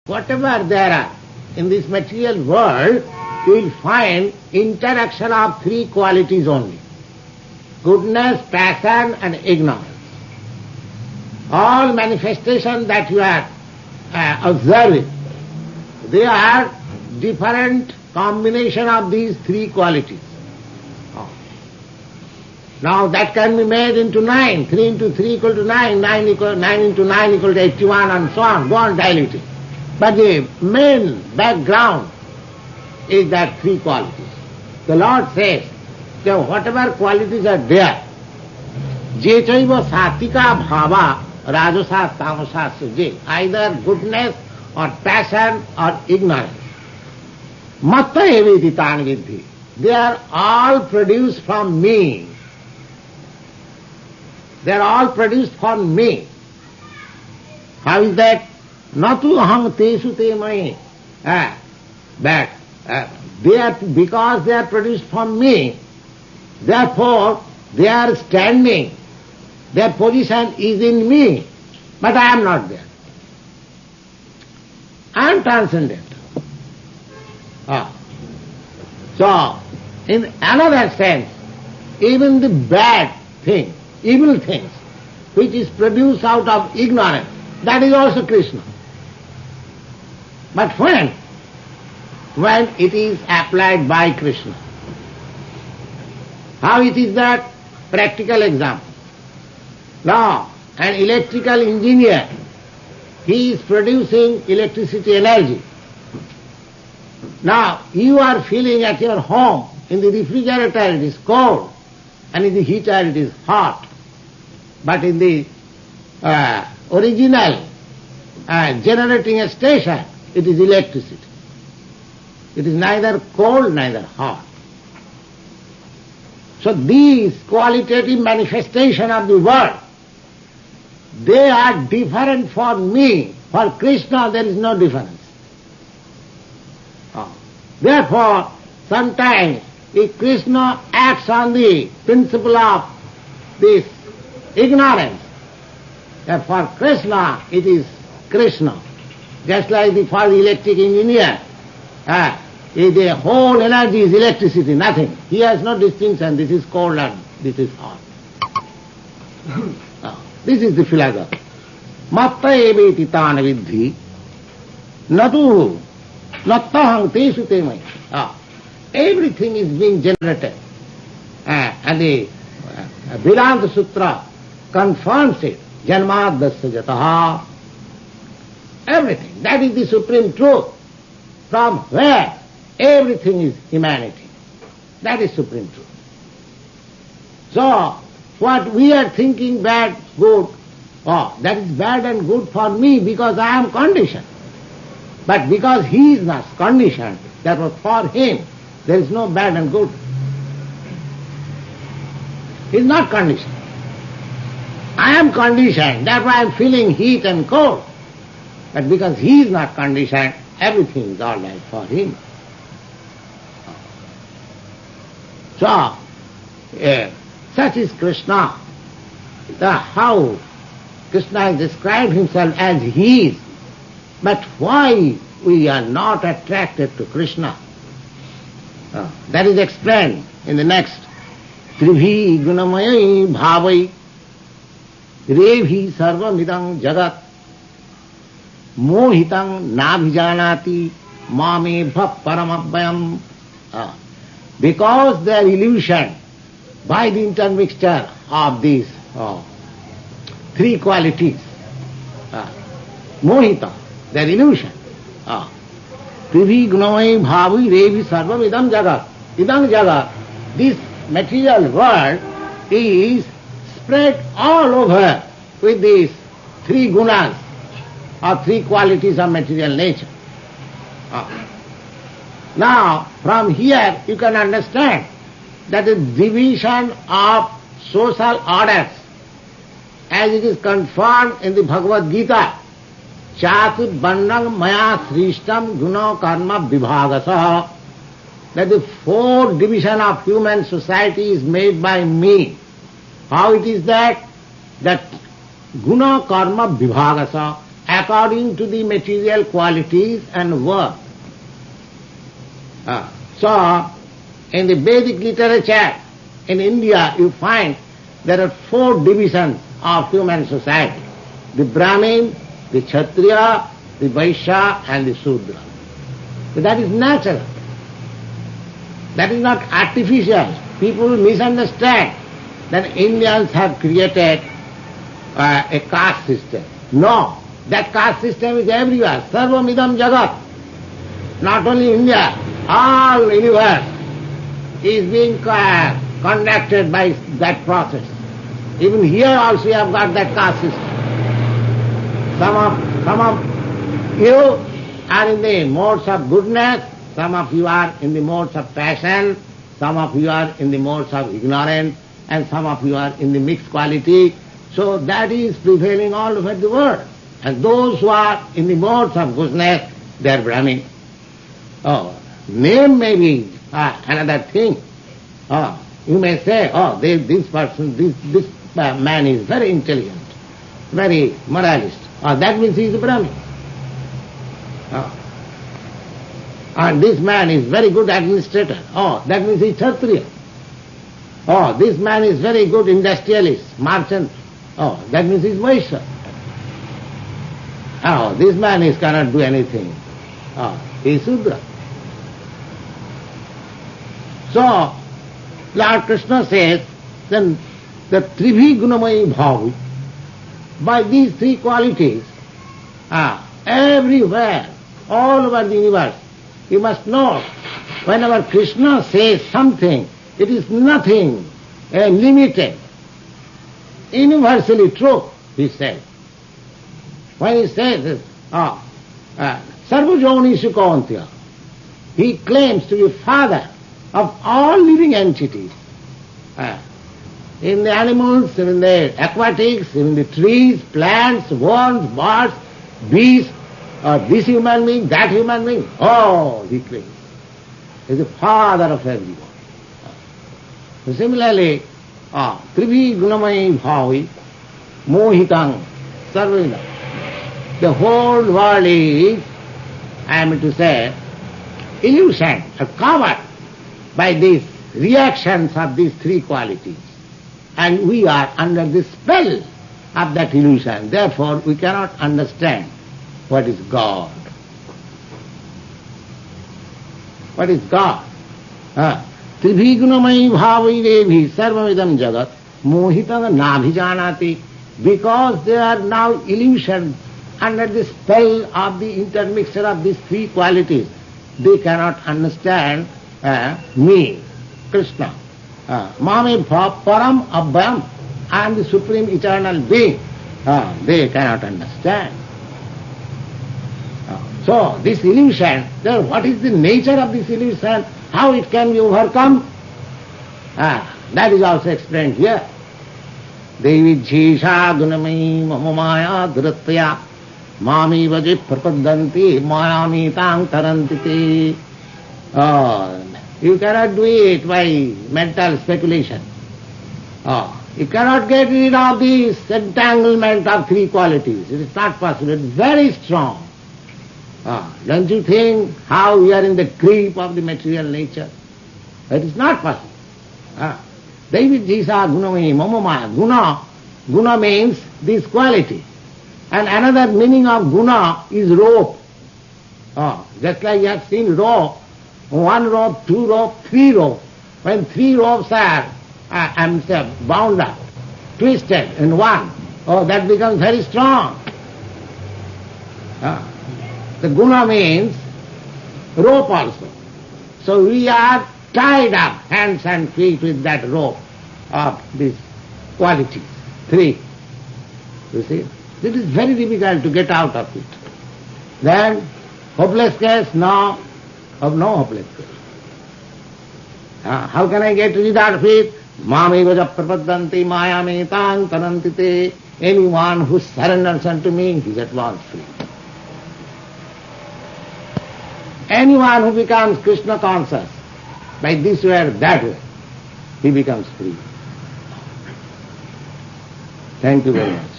whatever there are in this material world, you will find interaction of three qualities only: goodness, passion and ignorance. All manifestations that you are observing, they are different combination of these three qualities. Now that can be made into 9. 3 into 3 equal to 9. 9 into 9 equal to 81 and so on. Go on diluting. But the main background is that three qualities. The Lord says that whatever qualities are there, je chaiva satika bhava rajasa tamasa suje, either goodness or passion or ignorance. Matta eviti tan vidhi. They are all produced from me. They are all produced from me. How is that? Natu aham tesu te mai. But they are, because they are produced from me, therefore they are standing. Their position is in me, but I am not there. I am transcendent. So, in another sense, even the bad thing, evil things, which is produced out of ignorance, that is also Krishna. But when it is applied by Krishna, how it is that? Practical example. Now, an electrical engineer, he is producing electricity energy. Now, you are feeling at your home, in the refrigerator it is cold, and in the heater it is hot. But in the original generating a station, it is electricity. It is neither cold, neither hot. So these qualitative manifestations of the world, they are different for me. For Krishna there is no difference. Therefore, sometimes if Krishna acts on the principle of this ignorance, that for Krishna it is Krishna. Just like for the electric engineer, the whole energy is electricity, nothing. He has no distinction, this is cold and this is hot. This is the philosophy. Matta eveti tana vidhi natu nattahang tesu te mai. Everything is being generated. And the Vedanta Sutra confirms it. Janmadasya jataha. Everything. That is the supreme truth. From where everything is humanity. That is supreme truth. So, what we are thinking bad, good, that is bad and good for me because I am conditioned. But because he is not conditioned, therefore for him there is no bad and good. He is not conditioned. I am conditioned, therefore I am feeling heat and cold. But because he is not conditioned, everything is all right for him. So, such is Krishna. How Krishna has described himself as he is. But why we are not attracted to Krishna? That is explained in the next. Tribhi gunamayi bhavai rebhi sarvamidang jagat mohitang nabhijanati mamebha paramabhyam. Because they are illusioned by the intermixture of these three qualities. Mohita, they are illusion. Pribhi gunamai bhavi revi sarvam idam jagat. Idam jagat, this material world is spread all over with these three gunas or three qualities of material nature. Now, from here you can understand that the division of social orders, as it is confirmed in the Bhagavad Gita, Chatur Bandang Maya Srishtam Guna Karma Vibhagasa, that the fourth division of human society is made by me. How it is that? That Guna Karma Vibhagasa, according to the material qualities and work. So, in the Vedic literature in India, you find there are 4 divisions of human society: the Brahmin, the Kshatriya, the Vaishya and the Shudra. But that is natural. That is not artificial. People misunderstand that Indians have created a caste system. No, that caste system is everywhere. Sarvam idam jagat. Not only India, all universe is being conducted by that process. Even here also you have got that caste system. Some of you are in the modes of goodness, some of you are in the modes of passion, some of you are in the modes of ignorance, and some of you are in the mixed quality. So that is prevailing all over the world. And those who are in the modes of goodness, they are Brahmin. Name may be another thing. You may say, this person, this man is very intelligent, very moralist. That means he is a Brahmin. And this man is very good administrator. That means he is Kshatriya. This man is very good industrialist, merchant. That means he is Vaishya. This man cannot do anything. He is Shudra. So, Lord Krishna says, then the Tribhi Gunamayi Bhavi, by these 3 qualities, everywhere, all over the universe, you must know, whenever Krishna says something, it is nothing limited, universally true, he says. When he says this, Sarvajoni Sukantya, he claims to be father of all living entities. In the animals, in the aquatics, in the trees, plants, worms, birds, beasts, this human being, that human being, he claims. He is the father of everyone. So similarly, Tribhi Gunamayi Bhavi Mohitang Sarvina. The whole world is, I am to say, illusion, covered by these reactions of these 3 qualities. And we are under the spell of that illusion. Therefore, we cannot understand what is God. What is God? Tribhigunamayi bhavi devi sarvamidam jagat mohitam nabhijanati. Because they are now illusions under the spell of the intermixture of these 3 qualities, they cannot understand me, Krishna. Mame param abhyam, I am the supreme eternal being. They cannot understand. So this illusion, what is the nature of this illusion? How it can be overcome? That is also explained here. Devi jisha gunamayi mamamaya dhuratya mami vaji prapadanti mayami tang tarantiti. You cannot do it by mental speculation. You cannot get rid of this entanglement of 3 qualities. It is not possible. It is very strong. Don't you think how we are in the grip of the material nature? It is not possible. Devi jisa gunamani mamamaya. Guna means this quality. And another meaning of guna is rope. Just like you have seen rope, 1 rope, 2 rope, 3 rope. When 3 ropes are bound up, twisted in one, that becomes very strong. The guna means rope also. So we are tied up, hands and feet, with that rope of these qualities, 3. You see? It is very difficult to get out of it. Then, hopeless case? No, no hopeless case. How can I get rid of it? Mami vaja prapadanti mayami tang tarantite. Anyone who surrenders unto me, he is at once free. Anyone who becomes Krishna conscious, by this way or that way, he becomes free. Thank you very much.